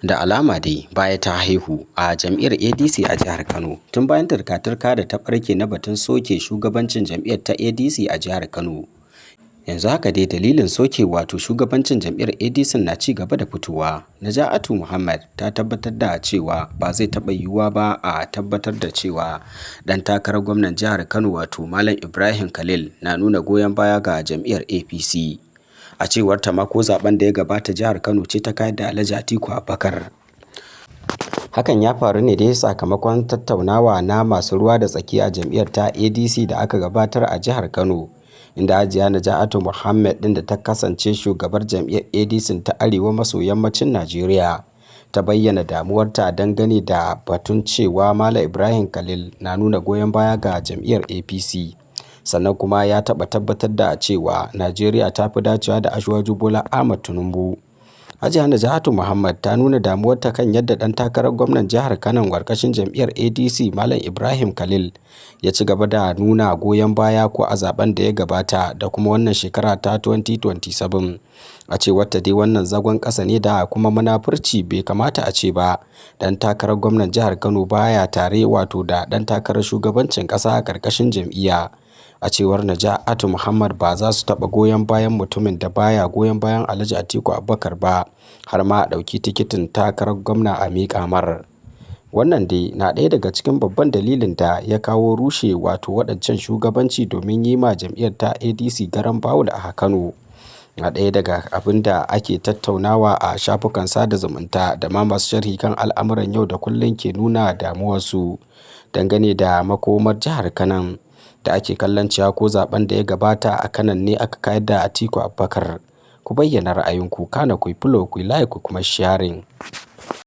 Da alama dai baya ta haihu a jam'iyyar ADC a jihar Kano tun bayan turka-turka da ta ɓarke na batun soke shugabancin jam'iyyar ta ADC a jihar Kano. Yanzu haka dai dalilin soke shugabancin jam'iyyar ADC na ci gaba da fitowa. Naja'atu Muhammad ta tabbatar da cewa ba zai taɓa yiwuwa ba a tabbatar da cewa ɗan takarar gwamnan jihar Kano Malam Ibrahim Khalil na nuna goyon baya ga jam'iyyar APC. A cewar ta ma ko zaben da ya gabata jihar Kano ce ta kayar da Alhaji Atiku Abubakar. Hakan ya faru ne dai sakamakon tattaunawa na masu ruwa da tsaki a jam'iyyar ta ADC da aka gabatar a jihar Kano, inda Hajiya Naja'atu Muhammad ɗin da ta kasance shugabar jam'iyyar ADC ta Arewa maso yammacin Najeriya ta bayyana damuwarta dangane da batun cewa Malam Ibrahim Khalil na nuna goyon baya ga jam'iyyar APC. Sannan kuma ya tabbatar da cewa Najeriya ta fi dacewa da Asiwaju Bola Ahmad Tinubu. Hajiya Naja'atu Muhammad ta nuna damuwarta kan yadda ɗan takarar gwamnan jihar Kano ƙarƙashin jam'iyyar ADC Malam Ibrahim Khalil ya ci gaba da nuna goyon baya ko a zaben da ya gabata da kuma wannan shekara ta 2027. A cewarta dai wannan zagon ƙasa ne da kuma munafurci bai kamata a ce ba. Ɗan takarar gwamnan jihar Kano baya tare da ɗan takarar shugabancin ƙasa a ƙarƙashin jam'iyya. A cewar Naja'atu Muhammad ba za su taɓa goyon bayan mutumin da baya goyon bayan Alhaji Atiku Abubakar ba, har ma a ɗauki tikitin takarar gwamna a miƙa mar. Wannan dai na ɗaya daga cikin babban dalilin da ya kawo rushe waɗancan shugabanci domin yi ma jam'iyyar ta ADC garan bawul a Kano. Na ɗaya daga abin da ake tattaunawa a shafukan sada zumunta da ma masu sharhi kan al'amuran yau da kullum ke nuna damuwarsu dangane da makomar jihar Kano. Da ake kallon cewa ko zaben da ya gabata a Kanan ne aka kayar da Atiku Abubakar. Ku bayyana ra'ayinku, kana ku yi follow, ku yi like, ku kuma sharing.